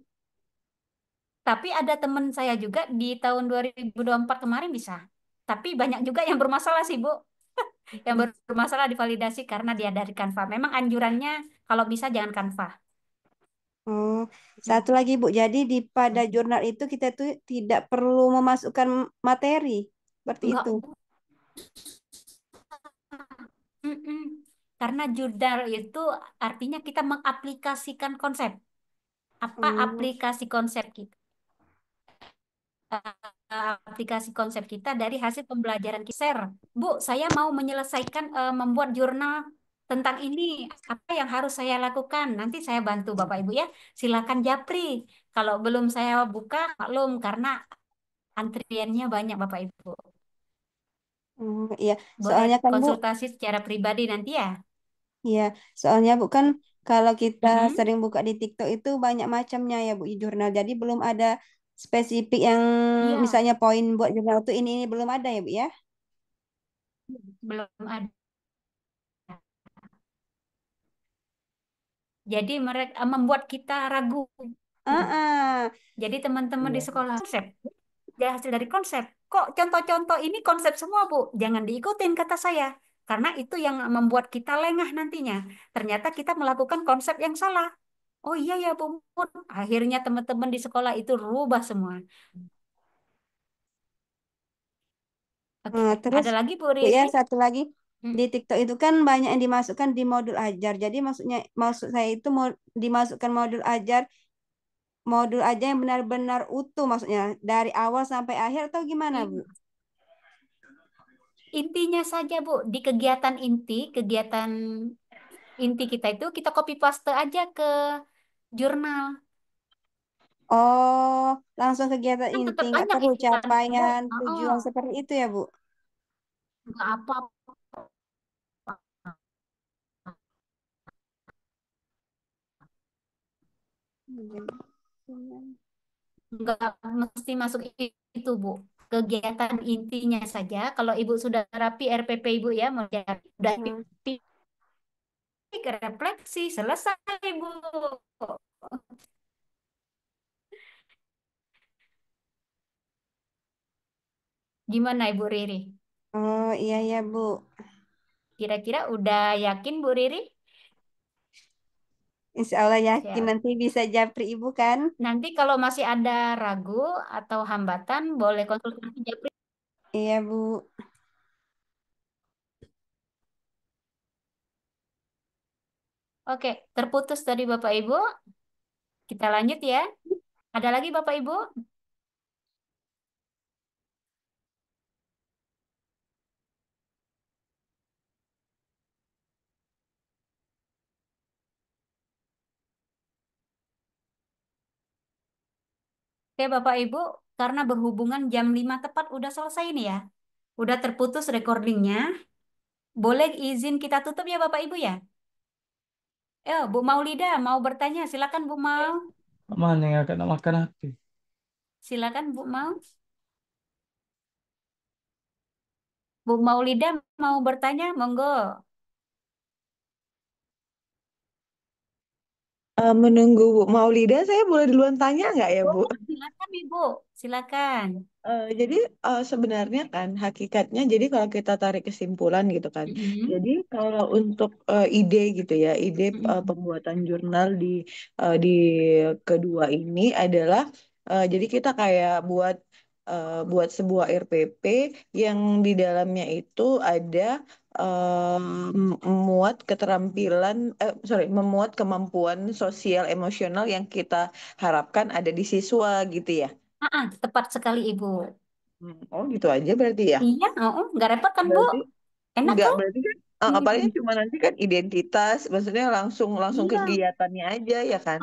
Tapi ada teman saya juga di tahun 2024 kemarin bisa. Tapi banyak juga yang bermasalah sih, Bu. Yang bermasalah divalidasi karena dia dari Canva. Memang anjurannya kalau bisa jangan Canva. Oh, satu lagi, Bu. Jadi pada jurnal itu kita tuh tidak perlu memasukkan materi. Seperti Enggak, itu. Bu. Mm-mm. Karena jurnal itu artinya kita mengaplikasikan konsep. Apa Oh. aplikasi konsep kita? Aplikasi konsep kita dari hasil pembelajaran kita. Share. Bu, saya mau menyelesaikan membuat jurnal tentang ini. Apa yang harus saya lakukan? Nanti saya bantu Bapak Ibu ya. Silakan japri. Kalau belum saya buka, maklum karena antriannya banyak Bapak Ibu. Iya, Boleh soalnya kan Bu, konsultasi secara pribadi nanti ya. iya, soalnya bukan kalau kita Mm-mm. sering buka di TikTok itu banyak macamnya ya Bu jurnal. Jadi belum ada spesifik yang Iya, misalnya poin buat jurnal itu ini belum ada ya Bu ya. belum ada. Jadi mereka membuat kita ragu. Ah, Jadi teman-teman di iya. sekolah konsep, dia hasil dari konsep. Kok contoh-contoh ini konsep semua, Bu? Jangan diikutin kata saya. Karena itu yang membuat kita lengah nantinya. Ternyata kita melakukan konsep yang salah. Oh iya ya, Bu. Mun. Akhirnya teman-teman di sekolah itu rubah semua. Oke, Terus ada lagi Bu Bu ya Riri? satu lagi. di TikTok itu kan banyak yang dimasukkan di modul ajar. Jadi maksud saya itu mau dimasukkan modul ajar yang benar-benar utuh maksudnya dari awal sampai akhir atau gimana, Bu? Intinya saja, Bu, di kegiatan inti kita itu kita copy paste aja ke jurnal. Oh, langsung kegiatan Kan inti, tetap nggak banyak perlu ikutannya, Bu. capaian, Oh, tujuan seperti itu ya, Bu? nggak apa-apa. Nggak mesti masuk itu, Bu. Kegiatan intinya saja. Kalau Ibu sudah rapi RPP Ibu ya, mau jadi udah Hmm. refleksi, selesai, Bu. Gimana Ibu Riri? Oh, iya ya, Bu. Kira-kira udah yakin Bu Riri? Insya Allah yakin Siap. nanti bisa japri Ibu kan? Nanti kalau masih ada ragu atau hambatan, boleh konsultasi Japri. Iya, Bu. Oke, terputus tadi Bapak Ibu. Kita lanjut ya. Ada lagi Bapak Ibu? Oke Bapak Ibu, karena berhubungan jam 5 tepat udah selesai ini ya. Udah terputus recordingnya. Boleh izin kita tutup ya Bapak Ibu ya? Bu Maulida mau bertanya. Silakan Bu Mau. Mana yang akan makan hati? Silakan Bu Mau. Bu Maulida mau bertanya, monggo. Menunggu Bu Maulida, saya boleh duluan tanya nggak ya, Bu? Boleh, silakan Ibu. Silakan. Jadi sebenarnya kan hakikatnya, jadi kalau kita tarik kesimpulan gitu kan, Mm-mm. jadi kalau untuk ide gitu ya, ide Mm-mm. pembuatan jurnal di kedua ini adalah, jadi kita kayak buat sebuah RPP yang di dalamnya itu ada memuat keterampilan, memuat kemampuan sosial emosional yang kita harapkan ada di siswa gitu ya. Tepat sekali Ibu. Oh gitu aja berarti ya. Iya, nggak repot kan Bu? Berarti Enak enggak, kan? berarti kan paling Hmm. cuma nanti kan identitas, maksudnya langsung langsung Iya, kegiatannya aja ya kan.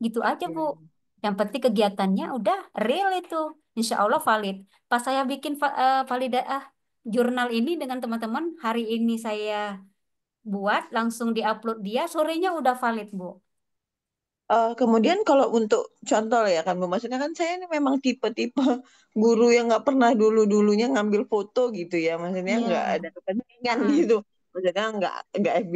gitu aja Bu. Hmm. Yang penting kegiatannya udah real itu. Insya Allah valid. Pas saya bikin jurnal ini dengan teman-teman, hari ini saya buat, langsung diupload dia, sorenya udah valid Bu. Kemudian kalau untuk contoh ya kan, Bu, maksudnya kan saya ini memang tipe-tipe guru yang nggak pernah dulu-dulunya ngambil foto gitu ya, maksudnya Iya. nggak ada kepentingan Heeh. gitu, maksudnya nggak FB,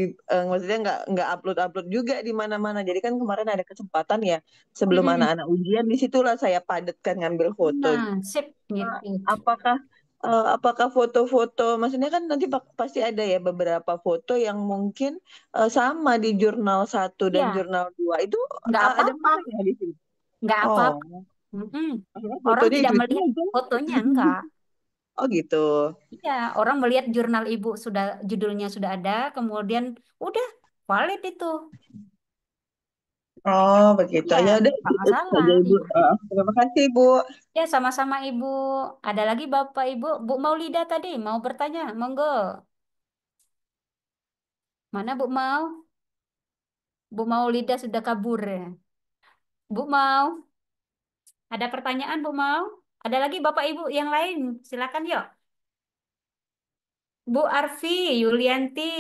maksudnya nggak upload juga di mana-mana. Jadi kan kemarin ada kesempatan ya sebelum Mm-mm. anak-anak ujian, disitulah saya padatkan ngambil foto. Nah, sip Eh, gitu. apakah apakah foto-foto, maksudnya kan nanti pasti ada ya beberapa foto yang mungkin sama di jurnal satu dan Ya, jurnal dua itu nggak ada apa-apa. masanya di sini. Nggak Oh, apa-apa. Mm-mm. akhirnya Orang fotonya tidak itu melihat aja. fotonya, enggak. Oh gitu. Iya, orang melihat jurnal ibu sudah judulnya sudah ada, kemudian udah valid itu. Oh begitu. Ya, Ya udah nggak itu masalah. saja Ibu. Iya. Terima kasih Ibu. Ya, sama-sama Ibu. Ada lagi Bapak Ibu, Bu Maulida tadi mau bertanya, monggo. Mana Bu Mau? Bu Maulida sudah kabur ya. Bu Mau, ada pertanyaan Bu Mau? Ada lagi Bapak Ibu yang lain? Silakan yuk. Bu Arfi Yulianti,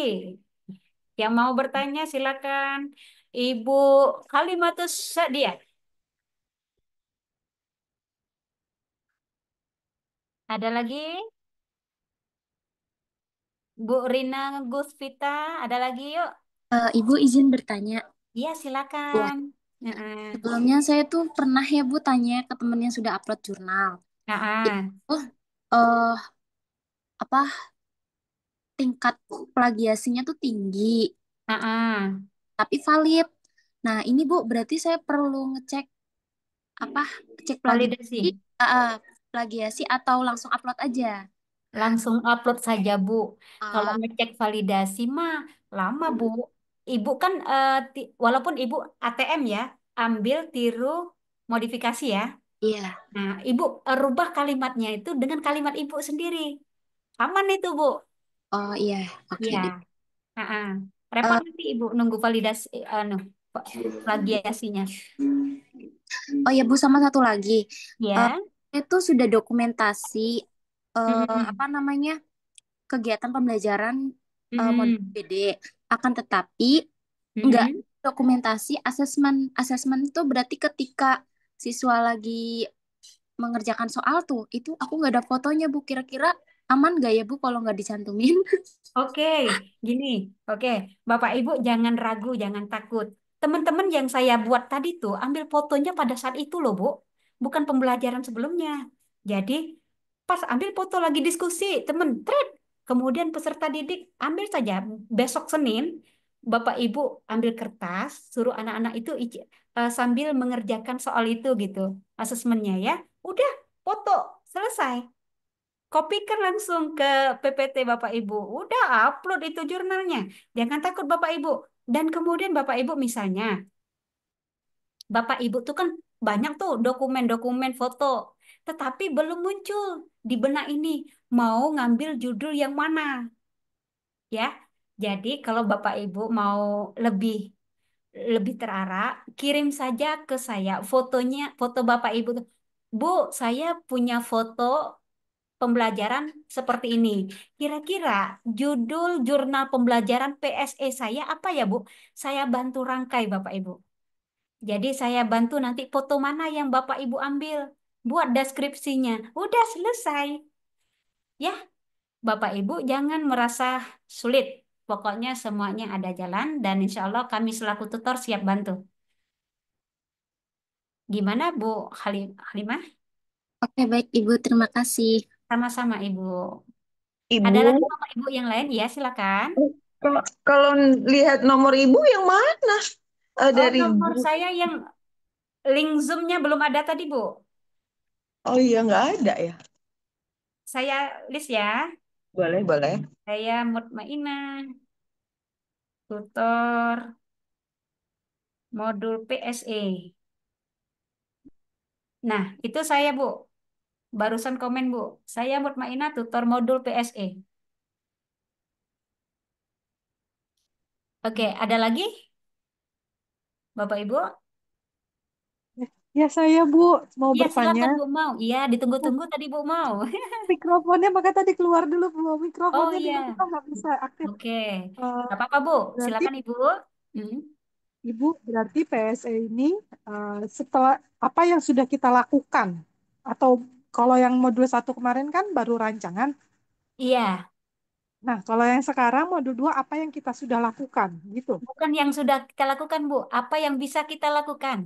yang mau bertanya silakan. Ibu Kalimatus Sadia, ada lagi? Bu Rina Gusvita, ada lagi yuk. Ibu izin bertanya. Iya, Ya, silakan. Heeh. sebelumnya saya tuh pernah ya Bu tanya ke temen yang sudah upload jurnal. Heeh. Itu eh apa tingkat plagiasinya tuh tinggi, Heeh. tapi valid. Nah, ini Bu berarti saya perlu ngecek apa? Cek plagiasi, Validasi. plagiasi atau langsung upload aja? Langsung upload saja, Bu. Kalau Ah, ngecek validasi mah lama, Bu. Ibu kan, walaupun Ibu ATM ya, ambil tiru modifikasi ya. iya. Nah, Ibu rubah kalimatnya itu dengan kalimat Ibu sendiri. Aman itu, Bu. Oh iya, oke Iya. deh. Ha-ha. Repot Eh, nanti Ibu nunggu validasi, plagiasinya. oh ya Bu, sama satu lagi. Eh, Ya. itu sudah dokumentasi apa Mm-mm. namanya kegiatan pembelajaran modul Mm-mm. PD. Akan tetapi nggak Mm-mm. dokumentasi asesmen. Asesmen itu berarti ketika siswa lagi mengerjakan soal tuh, itu aku nggak ada fotonya Bu. Kira-kira aman nggak ya Bu kalau nggak dicantumin? Oke, gini. Oke, Bapak Ibu jangan ragu, jangan takut. Teman-teman yang saya buat tadi tuh ambil fotonya pada saat itu loh, Bu. Bukan pembelajaran sebelumnya. Jadi, pas ambil foto lagi diskusi, temen, thread. Kemudian peserta didik ambil saja besok Senin, Bapak Ibu ambil kertas, suruh anak-anak itu sambil mengerjakan soal itu gitu, asesmennya ya. Udah, foto, selesai. Kopikan langsung ke PPT Bapak Ibu. Udah upload itu jurnalnya. Jangan takut Bapak Ibu. Dan kemudian Bapak Ibu misalnya, Bapak Ibu tuh kan banyak tuh dokumen-dokumen foto. Tetapi belum muncul di benak ini. Mau ngambil judul yang mana? Ya. Jadi kalau Bapak Ibu mau lebih lebih terarah, kirim saja ke saya fotonya, foto Bapak Ibu tuh. Bu, saya punya foto pembelajaran seperti ini. Kira-kira judul jurnal pembelajaran PSE saya apa ya, Bu? Saya bantu rangkai, Bapak Ibu. Jadi saya bantu nanti foto mana yang Bapak Ibu ambil. Buat deskripsinya. Udah selesai. Ya, Bapak Ibu jangan merasa sulit. Pokoknya semuanya ada jalan dan insya Allah kami selaku tutor siap bantu. Gimana, Bu Halimah? Oke, baik Ibu, terima kasih. Sama-sama, Ibu. Ada Ibu, lagi Bapak Ibu yang lain? Ya, silakan. kalau kalau lihat nomor ibu yang mana? Oh, Dari nomor grup. saya yang link Zoom-nya belum ada tadi, Bu. Oh iya, nggak ada ya. Saya list ya. Boleh, boleh. Saya Mutmainah, tutor modul PSE. Nah, itu saya, Bu. Barusan komen, Bu. Saya Mutmainah, tutor modul PSE. Oke, ada lagi, Bapak Ibu? Ya saya Bu mau Iya, bertanya. silakan, Bu mau. Iya, Oh, ditunggu-tunggu tadi, Bu mau. mikrofonnya maka tadi keluar dulu Bu. Oh Mikrofonnya tiba-tiba iya, nggak bisa aktif. oke. Eh, Gak apa-apa, Bu. berarti Silakan, Ibu. Hmm. Ibu berarti PSE ini setelah apa yang sudah kita lakukan atau kalau yang modul satu kemarin kan baru rancangan. Iya, Nah, kalau yang sekarang modul 2 apa yang kita sudah lakukan gitu. bukan yang sudah kita lakukan, Bu. Apa yang bisa kita lakukan?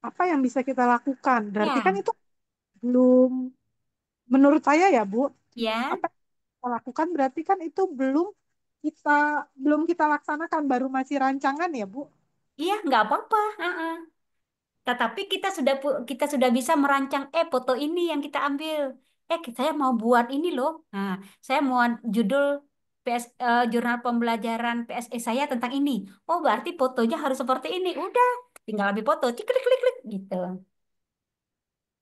Apa yang bisa kita lakukan? Berarti kan Ya, itu belum menurut saya ya Bu, ya. apa yang kita lakukan berarti kan itu kita belum kita laksanakan baru masih rancangan ya Bu. Iya, nggak apa-apa. Heeh. Tetapi kita sudah bisa merancang, foto ini yang kita ambil. Saya mau buat ini loh. Nah, saya mau judul jurnal pembelajaran PSE saya tentang ini. Oh, berarti fotonya harus seperti ini. Udah, tinggal ambil foto, cik, klik, klik, klik, gitu.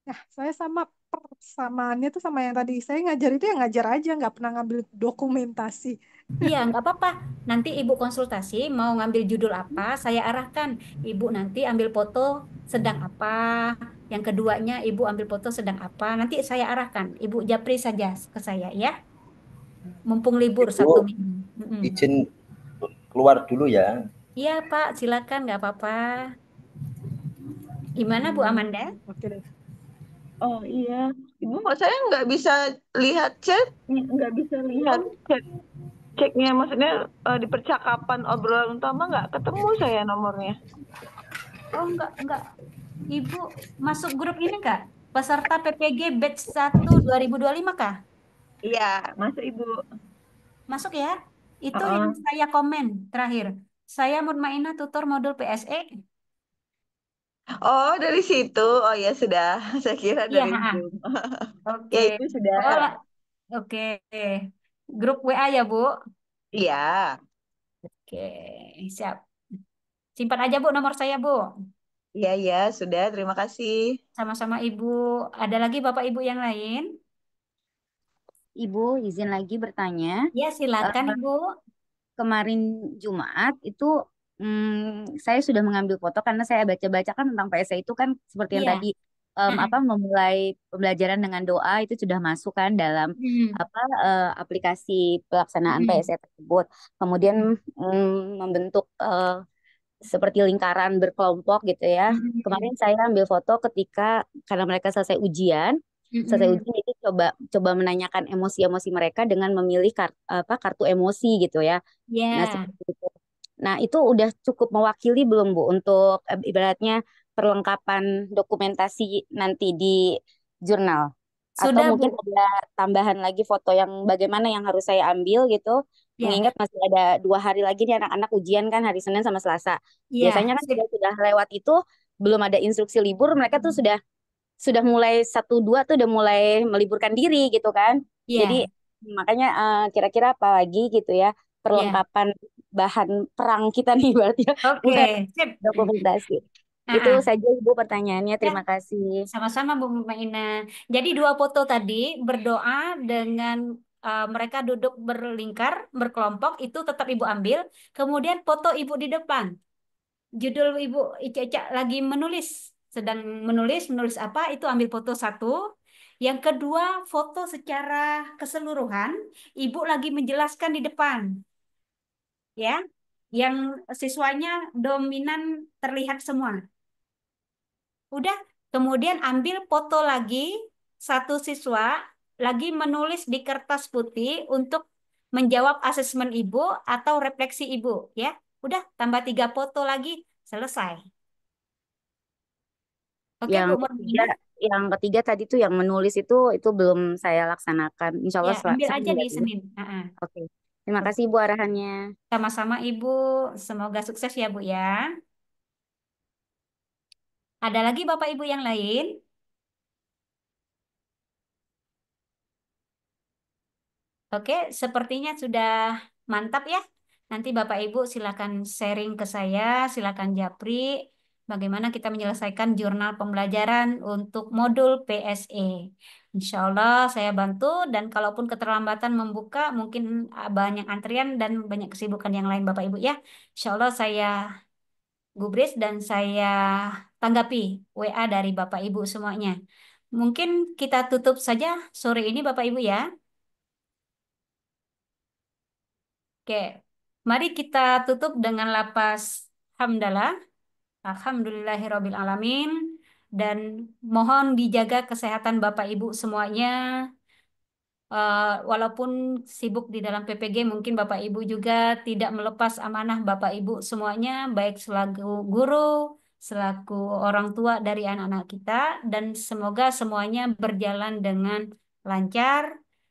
Nah, saya sama persamaannya tuh sama yang tadi saya ngajar itu yang ngajar aja nggak pernah ngambil dokumentasi. Iya, nggak apa-apa. Nanti Ibu konsultasi mau ngambil judul apa, saya arahkan. Ibu nanti ambil foto sedang apa. Yang keduanya Ibu ambil foto sedang apa. Nanti saya arahkan. Ibu japri saja ke saya ya. Mumpung libur Ibu, 1 minggu. Mm-mm. izin keluar dulu ya. Iya Pak, silakan nggak apa-apa. Gimana Bu Amanda? Oke deh. Oh iya, Ibu, saya nggak bisa lihat chat, nggak bisa lihat Oh, ceknya. Maksudnya di percakapan obrolan utama nggak ketemu saya nomornya. oh enggak. Ibu masuk grup ini nggak? Peserta PPG batch 1 2025 kah? Iya, masuk Ibu. Masuk ya. Itu yang Heeh. saya komen terakhir. Saya Mutmainah tutor modul PSE. Oh, dari situ. Oh ya sudah. Saya kira Iya, dari ha-ha. Zoom. Oke. Ya itu sudah. Oh, Oke. Grup WA ya, Bu? Iya, Oke, siap. Simpan aja, Bu, nomor saya, Bu. iya, iya, sudah. Terima kasih. Sama-sama, Ibu. Ada lagi Bapak Ibu yang lain? Ibu izin lagi bertanya. Ya, silakan, Eh, Ibu. Kemarin Jumat itu saya sudah mengambil foto karena saya baca-baca kan tentang PSA itu kan seperti yang Iya. tadi apa memulai pembelajaran dengan doa itu sudah masuk kan dalam Mm, apa aplikasi pelaksanaan mm, PSA tersebut. Kemudian mm, membentuk seperti lingkaran berkelompok gitu ya. Kemarin mm, saya ambil foto ketika karena mereka selesai mm. ujian itu coba coba menanyakan emosi-emosi mereka dengan memilih kartu emosi gitu ya. Nah, Ya, seperti itu. Nah, itu udah cukup mewakili belum, Bu, untuk ibaratnya perlengkapan dokumentasi nanti di jurnal? Atau sudah, mungkin Bu. ada tambahan lagi foto yang bagaimana yang harus saya ambil gitu? Ya, Mengingat masih ada 2 hari lagi nih anak-anak ujian kan hari Senin sama Selasa. Biasanya ya, kan sip. sudah lewat itu, belum ada instruksi libur, mereka tuh sudah mulai 1 2 tuh udah mulai meliburkan diri gitu kan. Jadi Ya, makanya kira-kira apa lagi gitu ya ya. perlengkapan bahan perang kita nih berarti ya bukan Oke, sip. dokumentasi. Itu Ah, ah. saja Ibu pertanyaannya. Ya, Terima kasih. sama-sama Bu Maina. Jadi dua foto tadi berdoa dengan mereka duduk berlingkar, berkelompok, itu tetap Ibu ambil. Kemudian foto Ibu di depan. Judul Ibu Ica lagi menulis, sedang menulis apa, itu ambil foto satu. Yang kedua, foto secara keseluruhan, Ibu lagi menjelaskan di depan, ya. Yang siswanya dominan terlihat semua. Udah, kemudian ambil foto lagi satu siswa lagi menulis di kertas putih untuk menjawab asesmen ibu atau refleksi ibu, ya. Udah, tambah 3 foto lagi, selesai. Oke, Yang Bu ketiga, Morgana. tadi tuh yang menulis itu belum saya laksanakan. Insya Ya, Allah ambil aja Senin di ya, Bu. Senin. Oke. Terima kasih Bu arahannya. Sama-sama Ibu. Semoga sukses ya, Bu ya. Ada lagi Bapak Ibu yang lain? Oke, sepertinya sudah mantap ya. Nanti Bapak Ibu silakan sharing ke saya, silakan japri bagaimana kita menyelesaikan jurnal pembelajaran untuk modul PSE. Insya Allah saya bantu dan kalaupun keterlambatan membuka mungkin banyak antrian dan banyak kesibukan yang lain Bapak Ibu ya. Insya Allah saya gubris dan saya tanggapi WA dari Bapak Ibu semuanya. Mungkin kita tutup saja sore ini Bapak Ibu ya. Oke, mari kita tutup dengan lapas hamdalah. Alhamdulillahirabbil alamin dan mohon dijaga kesehatan Bapak Ibu semuanya. Walaupun sibuk di dalam PPG, mungkin Bapak Ibu juga tidak melepas amanah Bapak Ibu semuanya, baik selaku guru, selaku orang tua dari anak-anak kita, dan semoga semuanya berjalan dengan lancar,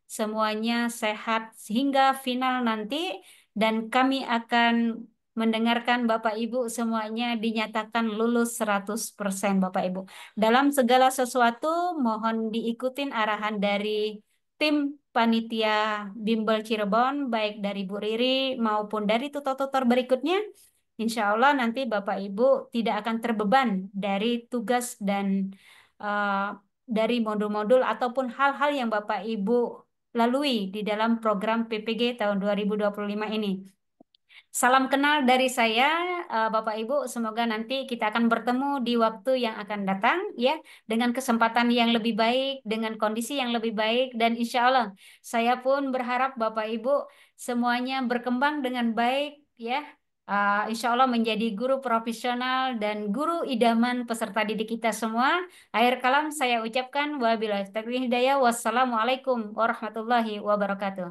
semuanya sehat sehingga final nanti, dan kami akan mendengarkan Bapak Ibu semuanya dinyatakan lulus 100% Bapak Ibu. Dalam segala sesuatu, mohon diikutin arahan dari tim panitia Bimbel Cirebon, baik dari Bu Riri maupun dari tutor-tutor berikutnya. Insya Allah nanti Bapak Ibu tidak akan terbeban dari tugas dan eh, dari modul-modul ataupun hal-hal yang Bapak Ibu lalui di dalam program PPG tahun 2025 ini. Salam kenal dari saya, Bapak Ibu. Semoga nanti kita akan bertemu di waktu yang akan datang, ya, dengan kesempatan yang lebih baik, dengan kondisi yang lebih baik, dan insya Allah saya pun berharap Bapak Ibu semuanya berkembang dengan baik, ya. Insya Allah menjadi guru profesional dan guru idaman peserta didik kita semua. Akhir kalam saya ucapkan wabillahi taufiq hidayah. Wassalamualaikum warahmatullahi wabarakatuh.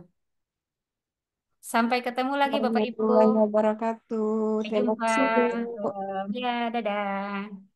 Sampai ketemu lagi Bapak Ibu. Warahmatullahi wabarakatuh. Sampai Terima jumpa. kasih, Bu. Waalaikumsalam. Ya, dadah.